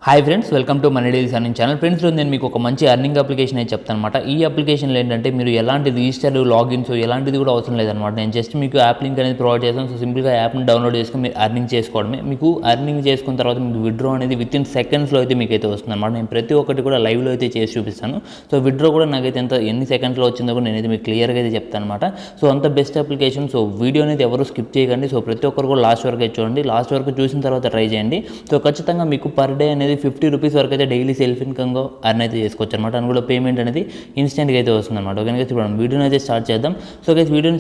Hi friends, welcome to money deals earning channel. Friends, నేను మీకు ఒక మంచి అర్నింగ్ అప్లికేషన్ అయితే చెప్తాను అనమాట. ఈ అప్లికేషన్లో ఏంటంటే మీరు ఎలాంటి రిజిస్టర్ లాగిన్స్ ఎలాంటిది కూడా అవసరం లేదనమాట. నేను జస్ట్ మీకు యాప్ లింక్ అనేది ప్రొవైడ్ చేస్తాను. సో సింపుల్గా యాప్ని డౌన్లోడ్ చేసుకుని మీరు అర్నింగ్ చేసుకోవడమే. మీకు అర్నింగ్ చేసుకున్న తర్వాత మీకు విత్డ్రా అనేది విత్ ఇన్ సెకండ్స్లో అయితే మీకు అయితే వస్తుంది అనమాట. నేను ప్రతి ఒక్కటి కూడా లైవ్లో అయితే చేసి చూపిస్తాను. సో విత్డ్రా కూడా నాకైతే ఎన్ని సెకండ్స్లో వచ్చిందో కూడా నేనైతే మీకు క్లియర్గా అయితే చెప్తాను అనమాట. సో అంత బెస్ట్ అప్లికేషన్. సో వీడియో అనేది ఎవరు స్కిప్ చేయకండి. సో ప్రతి ఒక్కరు కూడా లాస్ట్ వరకు అయితే చూడండి. లాస్ట్ వరకు చూసిన తర్వాత ట్రై చేయండి. సో ఖచ్చితంగా మీకు పర్ డే అనేది 50 రూపీస్ వరకు అయితే డైలీ సెల్ఫ్ ఇన్కమ్గా అర్న్ అయితే చేసుకోవచ్చు అనమాట. అందులో పేమెంట్ అనేది ఇన్స్టెంట్గా అయితే వస్తుంది అనమాట. ఓకే గైస్, ఇప్పుడు వీడియోని అయితే స్టార్ట్ చేద్దాం. సో గైస్, వీడియోని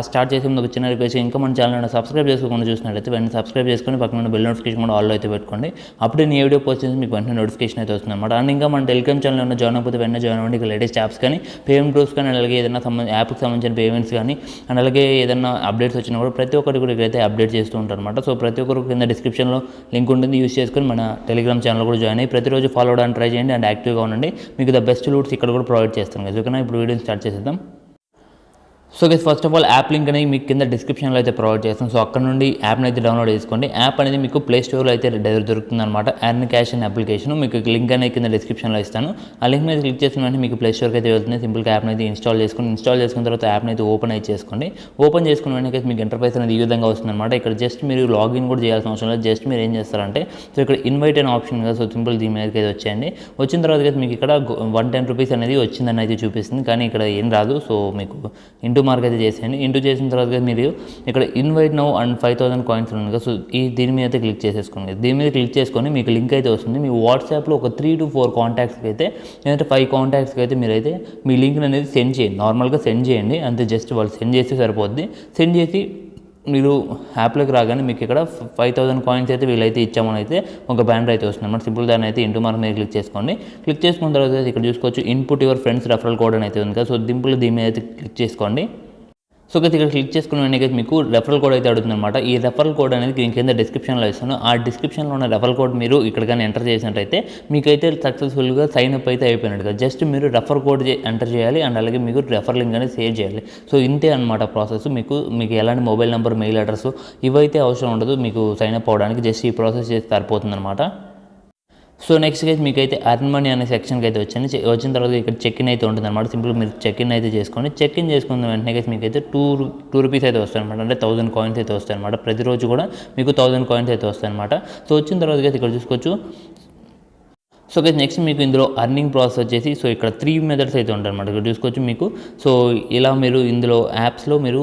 స్టార్ట్ చేసే ముందు ఒక చిన్న రిక్వెస్ట్, ఇంకా మన ఛానల్ సబ్స్క్రైబ్ చేసుకోకుండా చూసినట్లయితే వెంటనే సబ్స్క్రైబ్ చేసుకొని పక్కన బెల్ నోటిఫికేషన్ కూడా ఆల్లో అయితే పెట్టుకోండి. అప్పుడే నీ వీడియో పోస్ట్ చేసి మీకు వెంటనే నోటిఫికేషన్ అయితే వస్తుంది అనమాట. అండ్ ఇంకా మన టెలిగ్రామ్ ఛానల్ ఉన్న జాయిన్ అయిపోతే వెంటనే జాయిన్ అవ్వండి. ఇక లేటెస్ట్ యాప్స్ కానీ పేమెంట్ గ్రూప్స్ కానీ అలాగే ఏదైనా యాప్కి సంబంధించిన పేమెంట్స్ కానీ అండ్ అలాగే ఏదైనా అప్డేట్స్ వచ్చినా కూడా ప్రతి ఒక్కటి కూడా ఇక్కడైతే అప్డేట్ చేస్తూ ఉంటారు అనమాట. సో ప్రతి ఒక్కరు కింద డిస్క్రిప్షన్లో లింక్ ఉంటుంది, యూస్ చేసుకొని మన టెలిగ్రామ్ ఛానల్ కూడా జాయిన్ అయ్యి ప్రతిరోజు ఫాలో అవడానికి ట్రై చేయండి అండ్ యాక్టివ్గా ఉండండి. మీకు ద బెస్ట్ లూట్స్ ఇక్కడ కూడా ప్రొవైడ్ చేస్తాను కదా. ఓకేనా, ఇప్పుడు వీడియోని స్టార్ట్ చేసేద్దాం. So guys, first of all app link అనేది మీకు కింద డిస్క్రిప్షన్లో అయితే ప్రొవైడ్ చేస్తాం. సో అక్కడ నుండి యాప్ని అయితే డౌన్లోడ్ చేసుకోండి. యాప్ అనేది మీకు ప్లే స్టోర్లో అయితే దొరుకుతుంది అనమాట. ఎర్న్ క్యాష్ అనే అప్లికేషన్. మీకు లింక్ అనేది కింద డిస్క్రిప్షన్లో ఇస్తాను. ఆ లింక్ మీద క్లిక్ చేసిన వెంటనే మీకు ప్లే స్టోర్కి అయితే వెళ్తుంది. సింపుల్గా యాప్ని అయితే ఇన్స్టాల్ చేసుకున్న తర్వాత యాప్ని అయితే ఓపెన్ అయితే చేసుకోండి. ఓపెన్ చేసుకున్న వెంటనే మీకు ఇంటర్ఫేస్ అనేది ఈ విధంగా వస్తుంది అనమాట. ఇక్కడ జస్ట్ మీరు లాగిన్ కూడా చేయాల్సిన అవసరం లేదు. జస్ట్ మీరు ఏం చేస్తారంటే సో ఇక్కడ ఇన్వైట్ అనే ఆప్షన్ కదా. సో సింపుల్ దీని మీదకి అయితే వచ్చేయండి. వచ్చిన తర్వాత మీకు ఇక్కడ 110 రూపీస్ అనేది వచ్చిందని అయితే చూపిస్తుంది, కానీ ఇక్కడ ఏం రాదు. సో మీకు ఇంటూ మార్క్ అయితే చేసేయండి. ఇంటూ చేసిన తర్వాత మీరు ఇక్కడ ఇన్వైట్ నౌ అండ్ 5000 కాయిన్స్ ఉంది కదా. సో దీని మీద అయితే క్లిక్ చేసేసుకోండి. దీని మీద క్లిక్ చేసుకొని మీకు లింక్ అయితే వస్తుంది. మీ వాట్సాప్లో ఒక 3 to 4 కాంటాక్ట్స్కి అయితే లేదంటే 5 కాంటాక్ట్స్కి అయితే మీరైతే మీ లింక్ అనేది సెండ్ చేయండి. నార్మల్గా సెండ్ చేయండి అంతే. జస్ట్ వాళ్ళు సెండ్ చేస్తే సరిపోద్ది. సెండ్ చేసి మీరు యాప్లోకి రాగానే మీకు ఇక్కడ 5000 కాయిన్స్ అయితే వీళ్ళైతే ఇచ్చామని అయితే ఒక బ్యానర్ అయితే వస్తుంది అన్నమాట. సింపుల్ దాన్ని అయితే ఇంటూ మార్క్ మీద క్లిక్ చేసుకోండి. క్లిక్ చేసుకున్న తర్వాత ఇక్కడ చూసుకోవచ్చు input your friends referral code అని అయితే ఉంది కదా. సో సింపుల్ దీని మీద అయితే క్లిక్ చేసుకోండి. సో ఇక్కడ క్లిక్ చేసుకున్న వెంటనే మీకు రెఫరల్ కోడ్ అయితే అడుగుతుంది అనమాట. ఈ రెఫరల్ కోడ్ అనేది నేను కింద డిస్క్రిప్షన్లో ఇస్తాను. ఆ డిస్క్రిప్షన్లో ఉన్న రెఫరల్ కోడ్ మీరు ఇక్కడ కానీ ఎంటర్ చేసినట్టయితే మీకైతే సక్సెస్ఫుల్గా సైన్ అప్ అయితే అయిపోయినట్టుగా. జస్ట్ మీరు రెఫర్ కోడ్ ఎంటర్ చేయాలి అండ్ అలాగే మీకు రెఫర్ లింక్ అనేది సేవ్ చేయాలి. సో ఇంతే అనమాట ప్రాసెస్. మీకు ఎలాంటి మొబైల్ నెంబర్, మెయిల్ అడ్రస్ ఇవైతే అవసరం ఉండదు మీకు సైన్ అప్ అవ్వడానికి. జస్ట్ ఈ ప్రాసెస్ చేస్తే సరిపోతుంది అనమాట. సో నెక్స్ట్ అయితే మీకైతే అర్న్ మనీ అనే సెక్షన్కి అయితే వచ్చిన తర్వాత ఇక్కడ చెక్ ఇన్ అయితే ఉంటుంది అనమాట. సింపుల్ మీరు చెక్ ఇన్ అయితే చేసుకోండి. చెక్ ఇన్ చేసుకున్న వెంటనే అయితే మీకైతే 2 రూపీస్ అయితే వస్తాయి అనమాట. అంటే 1000 కాయిన్స్ అయితే వస్తాయి అనమాట. ప్రతిరోజు కూడా మీకు 1000 కాయిన్స్ అయితే వస్తాయి అనమాట. సో వచ్చిన తర్వాత అయితే ఇక్కడ చూసుకోవచ్చు. సో గైస్, నెక్స్ట్ మీకు ఇందులో అర్నింగ్ ప్రాసెస్ వచ్చేసి సో ఇక్కడ 3 మెథడ్స్ అయితే ఉంటాయి అనమాట. ఇక్కడ చూసుకోవచ్చు మీకు. సో ఇలా మీరు ఇందులో యాప్స్లో మీరు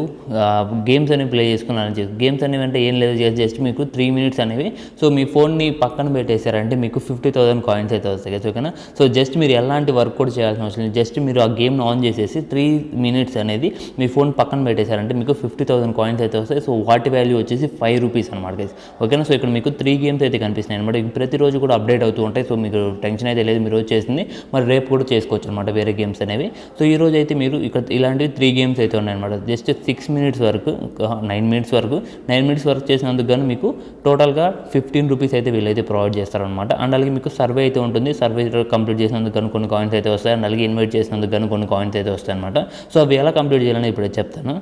గేమ్స్ అనేవి ప్లే చేసుకుని అర్న్ చేసుకోవచ్చు. గేమ్స్ అనేవి అంటే ఏం లేదు, జస్ట్ మీకు 3 మినిట్స్ అనేవి సో మీ ఫోన్ని పక్కన పెట్టేశారంటే మీకు 50,000 కాయిన్స్ అయితే వస్తాయి కదా. ఓకేనా, సో జస్ట్ మీరు ఎలాంటి వర్క్ కూడా చేయాల్సిన అవసరం లేదు. జస్ట్ మీరు ఆ గేమ్ని ఆన్ చేసేసి 3 మినిట్స్ అనేది మీ ఫోన్ పక్కన పెట్టేశారంటే మీకు 50,000 కాయిన్స్ అయితే వస్తాయి. సో వాటి వాల్యూ వచ్చేసి 5 రూపీస్ అనమాట గైస్. ఓకేనా, సో ఇక్కడ మీకు 3 గేమ్స్ అయితే కనిపిస్తున్నాయి అనమాట. ప్రతిరోజు కూడా అప్డేట్ అవుతూ ఉంటాయి. సో మీకు టెన్షన్ అయితే లేదు, మీరు రోజు చేసింది మరి రేపు కూడా చేసుకోవచ్చు అనమాట వేరే గేమ్స్ అనేవి. సో ఈ రోజు అయితే మీరు ఇక్కడ ఇలాంటివి 3 గేమ్స్ అయితే ఉన్నాయన్నమాట. జస్ట్ 6 మినిట్స్ వరకు 9 మినిట్స్ వరకు చేసినందుకు కానీ మీకు టోటల్గా 15 రూపీస్ అయితే వీళ్ళైతే ప్రొవైడ్ చేస్తారనమాట. అండ్ అలాగే మీకు సర్వే అయితే ఉంటుంది. సర్వే కంప్లీట్ చేసినందుకు కానీ కొన్ని కాయిన్స్ అయితే వస్తాయి. అండ్ అలాగే ఇన్వైట్ చేసినందుకు కానీ కొన్ని కాయిన్స్ అయితే వస్తాయి అనమాట. సో అవి ఎలా కంప్లీట్ చేయాలని ఇప్పుడు చెప్తాను.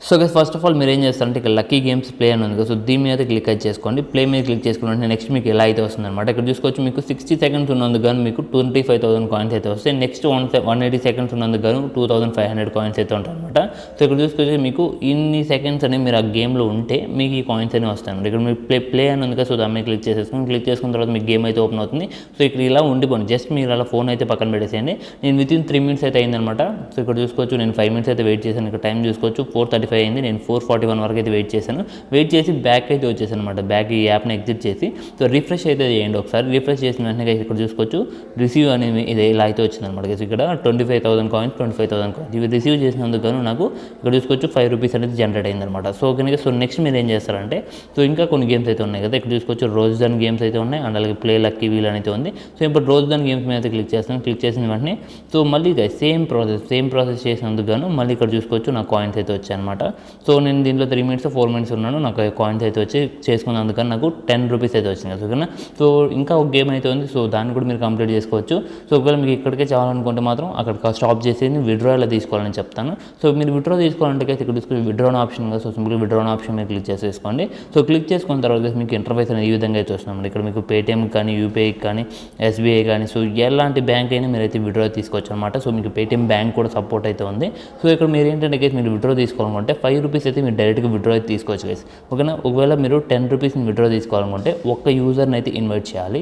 So guys, first of all మీరు ఏం చేస్తారంటే ఇక్కడ లక్కీ గేమ్స్ ప్లే అని ఉంది కదా. సో దీని మీద క్లిక్ అయితే చేసుకోండి. ప్లే మీద క్లిక్ చేసుకున్న నెక్స్ట్ మీకు ఎలా అయితే వస్తుంది అనమాట. ఇక్కడ చూసుకోవచ్చు మీకు 60 సెకండ్స్ ఉన్నందుకు కానీ మీకు 25,000 కాయిన్స్ అయితే వస్తాయి. నెక్స్ట్ 180 సెకండ్స్ ఉన్నందుకు కానీ 2,500 కాయిన్స్ అయితే ఉంటాయి అనమాట. సో ఇక్కడ చూసుకోవచ్చు మీకు ఇన్ని సెకండ్స్ అనేవి మీరు ఆ గేమ్లో ఉంటే మీకు ఈ కాయిన్స్ అనేవి వస్తాయి అనమాట. ఇక్కడ మీరు ప్లే అని ఉంది కదా. సో దాని మీద క్లిక్ చేసుకున్న తర్వాత మీకు గేమ్ అయితే ఓపెన్ అవుతుంది. సో ఇక్కడ ఇలా ఉండిపోండి. జస్ట్ మీరు అలా ఫోన్ అయితే పక్కన పెట్టేసేయండి. నేను వితిన్ 3 మినిట్స్ అయితే అయిందనమాట. సో ఇక్కడ చూసుకోవచ్చు నేను 5 మినిట్స్ అయితే వెయిట్ చేశాను. ఇక్కడ టైం చూసుకోవచ్చు 4:35 అయింది. నేను 4:41 వరకు అయితే వెయిట్ చేశాను. వెయిట్ చేసి బ్యాక్ అయితే వచ్చేసాను అనమాట. బ్యాక్ ఈ యాప్ని ఎగ్జిట్ చేసి సో రిఫ్రెష్ అయితే చేయండి ఒకసారి. రిఫ్రెష్ చేసిన వెంటనే ఇక్కడ చూసుకోవచ్చు రిసీవ్ అనేది ఇది ఇలా అయితే వచ్చిందనమాట. ఇక్కడ 25,000 కాయిన్స్ ఇవి రిసీవ్ చేసినందుకు గాను నాకు ఇక్కడ చూసుకోవచ్చు 5 రూపీస్ అనేది జనరేట్ అయిందనమాట. సో కనుక సో నెక్స్ట్ మీరు ఏం చేస్తారంటే సో ఇంకా కొన్ని గేమ్స్ అయితే ఉన్నాయి కదా. ఇక్కడ చూసుకోవచ్చు రోజ్ డన్ గేమ్స్ అయితే ఉన్నాయి అండ్ అలాగే ప్లే లక్కీ వీల్ అయితే ఉంది. సో ఇప్పుడు రోజ్ డన్ గేమ్స్ మీద అయితే క్లిక్ చేస్తాను. క్లిక్ చేసిన వెంటనే సో మళ్ళీ సేమ్ ప్రాసెస్ చేసినందుకు గాను మళ్ళీ ఇక్కడ చూసుకోవచ్చు నా కాయిన్స్ అయితే వచ్చాయన్నమాట. అనమాట. సో నేను దీంట్లో 3 మినిట్స్ 4 మినిట్స్ ఉన్నాను, నాకు కాయిన్స్ అయితే వచ్చి చేసుకున్నాను, అందుకని నాకు 10 రూపీస్ అయితే వచ్చింది కదా. ఓకేనా. సో ఇంకా ఒక గేమ్ అయితే ఉంది, సో దాన్ని కూడా మీరు కంప్లీట్ చేసుకోవచ్చు. సో ఒకవేళ మీకు ఇక్కడికే చాలనుకుంటే మాత్రం అక్కడ స్టాప్ చేసి విత్డ్రా ఎలా తీసుకోవాలని చెప్తాను. సో మీరు విత్డ్రా తీసుకోవాలంటే ఇక్కడ తీసుకుని విత్డ్రా ఆప్షన్ కదా, సో సింపుల్గా విత్డ్రా ఆప్షన్ మీద క్లిక్ చేసేసుకోండి. సో క్లిక్ చేసుకున్న తర్వాత మీకు ఇంటర్ఫేస్ అనేది ఈ విధంగా అయితే వస్తున్నాం. ఇక్కడ మీకు పేటీఎం కానీ, యూపీఐ కానీ, ఎస్బీఐ కానీ, సో ఎలాంటి బ్యాంక్ అయినా మీరు అయితే విత్డ్రా తీసుకోవచ్చు అనమాట. సో మీకు పేటీఎం బ్యాంక్ కూడా సపోర్ట్ అయితే ఉంది. సో ఇక్కడ మీరు ఏంటంటే మీరు విత్డ్రా తీసుకోవాలనుకుంటే 5 రూపీస్ అయితే మీరు డైరెక్ట్గా విత్డ్రా అయితే తీసుకోవచ్చు గైస్. ఓకేనా. ఒకవేళ మీరు 10 రూపీస్ని విత్డ్రా తీసుకోవాలనుకుంటే ఒక్క యూజర్ని అయితే ఇన్వైట్ చేయాలి.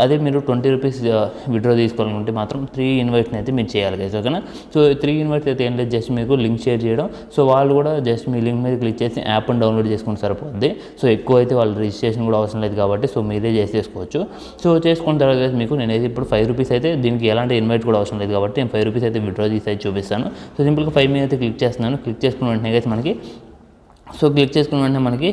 అదే మీరు 20 రూపీస్ విత్డ్రా తీసుకోవాలనుకుంటే మాత్రం 3 ఇన్వైట్ని అయితే మీరు చేయాలి గైస్. ఓకేనా. సో 3 ఇన్వైట్స్ అయితే ఏం లేదు, జస్ట్ మీకు లింక్ షేర్ చేయడం. సో వాళ్ళు కూడా జస్ట్ మీ లింక్ మీద క్లిక్ చేసి యాప్ని డౌన్లోడ్ చేసుకుంటే సరిపోద్ది. సో ఎక్కువ అయితే వాళ్ళు రిజిస్ట్రేషన్ కూడా అవసరం లేదు కాబట్టి సో మీరే చేసేసుకోవచ్చు. సో చేసుకున్న తర్వాత మీకు నేనైతే ఇప్పుడు 5 రూపీస్ అయితే దీనికి ఎలాంటి ఇన్వైట్ కూడా అవసరం లేదు కాబట్టి నేను 5 రూపీస్ అయితే విత్డ్రా తీసి అయితే చూపిస్తాను. సో సింపుల్గా 5 మీద అయితే క్లిక్ చేస్తున్నాను. క్లిక్ చేసుకున్న వెంటనే అయితే మనకి క్లిక్ చేసుకున్న వెంటనే మనకి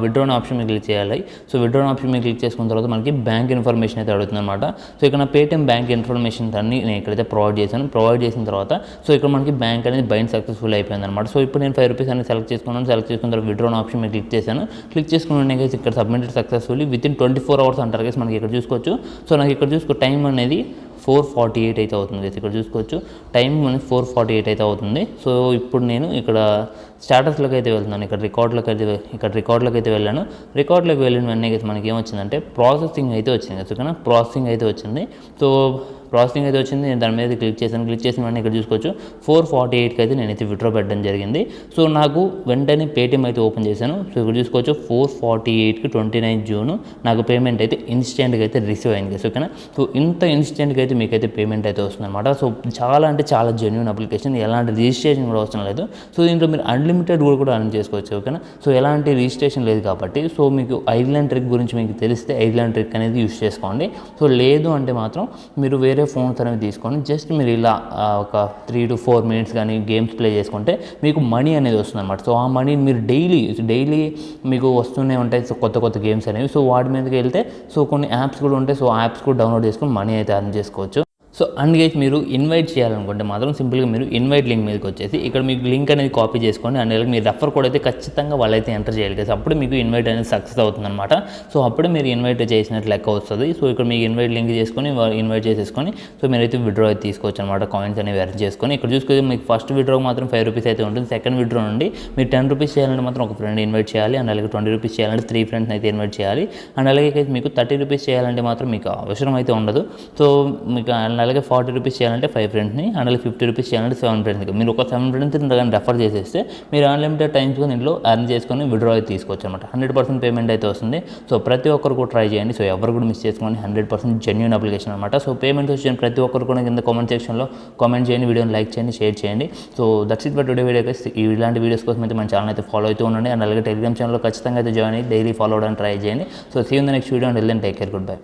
విత్డ్రా ఆప్షన్ మీద క్లిక్ చేయాలి. సో విత్డ్రా ఆప్షన్ మీద క్లిక్ చేసుకున్న తర్వాత మనకి బ్యాంక్ ఇన్ఫర్మేషన్ అయితే అడుగుతుంది అనమాట. సో ఇక్కడ నా పేటీఎం బ్యాంక్ ఇన్ఫర్మేషన్ అన్ని నేను ఇక్కడైతే ప్రొవైడ్ చేసిన తర్వాత సో ఇక్కడ మనకి బ్యాంక్ అనేది బైండ్ సక్సెస్ఫుల్ అయిపోయింది అనమాట. సో ఇప్పుడు నేను 5 రూపీస్ అనేది సెలెక్ట్ చేసుకున్న తర్వాత విత్డ్రా ఆప్షన్ మీద క్లిక్ చేశాను. క్లిక్ చేసుకున్న వెంటనే ఇక్కడ సబ్మిటెడ్ సక్సెస్ఫుల్లీ వితిన్ 24 అవర్స్ అంటారు కదా, మనకి ఇక్కడ చూసుకోవచ్చు. సో నాకు ఇక్కడ చూసుకో టైం అనేది 4:48 అయితే అవుతుంది. ఇక్కడ చూసుకోవచ్చు టైం మనకి 4:48 అయితే అవుతుంది. సో ఇప్పుడు నేను ఇక్కడ స్టేటస్లోకి అయితే వెళ్తున్నాను. ఇక్కడ రికార్డులోకి అయితే వెళ్ళాను. రికార్డులోకి వెళ్ళిన వెంటనే మనకి ఏమొచ్చిందంటే ప్రాసెసింగ్ అయితే వచ్చింది. ఓకేనా. ప్రాసెసింగ్ అయితే వచ్చింది. సో ప్రాసెసింగ్ అయితే వచ్చింది. నేను దాని మీద క్లిక్ చేసిన వెంటనే ఇక్కడ చూసుకోవచ్చు 4:48కి అయితే నేనైతే విత్డ్రా పెట్టడం జరిగింది. సో నాకు వెంటనే పేటీఎం అయితే ఓపెన్ చేశాను. సో ఇక్కడ చూసుకోవచ్చు 4:48కి 29 జూన్ నాకు పేమెంట్ అయితే ఇన్స్టెంట్గా అయితే రిసీవ్ అయింది. ఓకేనా. సో ఇంత ఇన్స్టెంట్గా అయితే మీకైతే పేమెంట్ అయితే వస్తుంది అనమాట. సో చాలా అంటే చాలా జెన్యూన్ అప్లికేషన్, ఎలాంటి రిజిస్ట్రేషన్ కూడా అవసరం లేదు. సో దీంట్లో మీరు అన్లిమిటెడ్ కూడా అర్న్ చేసుకోవచ్చు. ఓకేనా. సో ఎలాంటి రిజిస్ట్రేషన్ లేదు కాబట్టి సో మీకు ఐలాండ్ ట్రిక్ గురించి మీకు తెలిస్తే ఐలాండ్ ట్రిక్ అనేది యూస్ చేసుకోండి. సో లేదు అంటే మాత్రం మీరు వేరే ఫోన్స్ అనేవి తీసుకొని జస్ట్ మీరు ఇలా ఒక 3 to 4 మినిట్స్ కానీ గేమ్స్ ప్లే చేసుకుంటే మీకు మనీ అనేది వస్తుంది అనమాట. సో ఆ మనీ మీరు డైలీ మీకు వస్తూనే ఉంటాయి. సో కొత్త గేమ్స్ అనేవి. సో వాటి మీదకి వెళ్తే సో కొన్ని యాప్స్ కూడా ఉంటాయి. సో ఆ యాప్స్ కూడా డౌన్లోడ్ చేసుకొని మనీ అయితే అర్న్ చేసుకోవచ్చు. సో అండ్ గైస్ మీరు ఇన్వైట్ చేయాలనుకుంటే మాత్రం సింపుల్గా మీరు ఇన్వైట్ లింక్ మీదకి వచ్చేసి ఇక్కడ మీకు లింక్ అనేది కాపీ చేసుకోండి. అండ్ మీరు రెఫర్ కోడ్ అయితే ఖచ్చితంగా వాళ్ళైతే ఎంటర్ చేయాలి కదా, అప్పుడు మీకు ఇన్వైట్ అనేది సక్సెస్ అవుతుందన్నమాట. సో అప్పుడే మీరు ఇన్వైట్ చేసినట్టు లెక్క వస్తుంది. సో ఇక్కడ మీకు ఇన్వైట్ లింక్ చేసుకొని ఇన్వైట్ చేసేసుకొని సో మీరైతే విత్డ్రా అయితే తీసుకోవచ్చు అనమాట. కాయిన్స్ అనేవి ఎర్న్ చేసుకొని ఇక్కడ చూసుకుంటే మీకు ఫస్ట్ విత్డ్రా మాత్రం 5 రూపీస్ అయితే ఉంటుంది. సెకండ్ విత్డ్రా నుండి మీరు 10 రూపీస్ చేయాలంటే మాత్రం ఒక ఫ్రెండ్ ఇన్వైట్ చేయాలి. అండ్ అలాగే 20 రూపీస్ చేయాలంటే 3 ఫ్రెండ్స్ అయితే ఇన్వైట్ చేయాలి. అండ్ అలాగే మీకు 30 రూపీస్ చేయాలంటే మాత్రం మీకు అవసరం అయితే ఉండదు. సో మీకు అలాగే 40 రూపీస్ చేయాలంటే 5 ఫ్రెండ్స్ని, అండ్ 50 రూపీస్ చేయాలంటే 7 ఫ్రెండ్స్కి. మీరు ఒక 7 ఫ్రెండ్స్ని కానీ రెఫర్ చేసేస్తే మీరు అన్లిమిటెడ్ టైమ్స్ దీంట్లో ఎర్న్ చేసుకొని విత్డ్రా అయితే తీసుకోవచ్చు అనమాట. 100% పేమెంట్ అయితే వస్తుంది. సో ప్రతి ఒక్కరు కూడా ట్రై చేయండి. సో ఎవరు కూడా మిస్ చేసుకోండి. 100% జెన్యూన్ అప్లికేషన్ అనమాట. సో పేమెంట్ వచ్చిన ప్రతి ఒక్కరు కూడా కింద కామెంట్ సెక్షన్లో కామెంట్ చేయండి, వీడియోని లైక్ చేయండి, షేర్ చేయండి. So that's it for today video guys. ఇలాంటి వీడియోస్ కోసం అయితే మన ఛానల్ అయితే ఫాలో అవుతూ ఉండండి. అండ్ అలాగే టెలిగ్రామ్ ఛానల్లో ఖచ్చితంగా అయితే జాయిన్ అయ్యి డైలీ ఫాలో అవ్వడానికి ట్రై చేయండి. So see you in the next video and then take care, good by.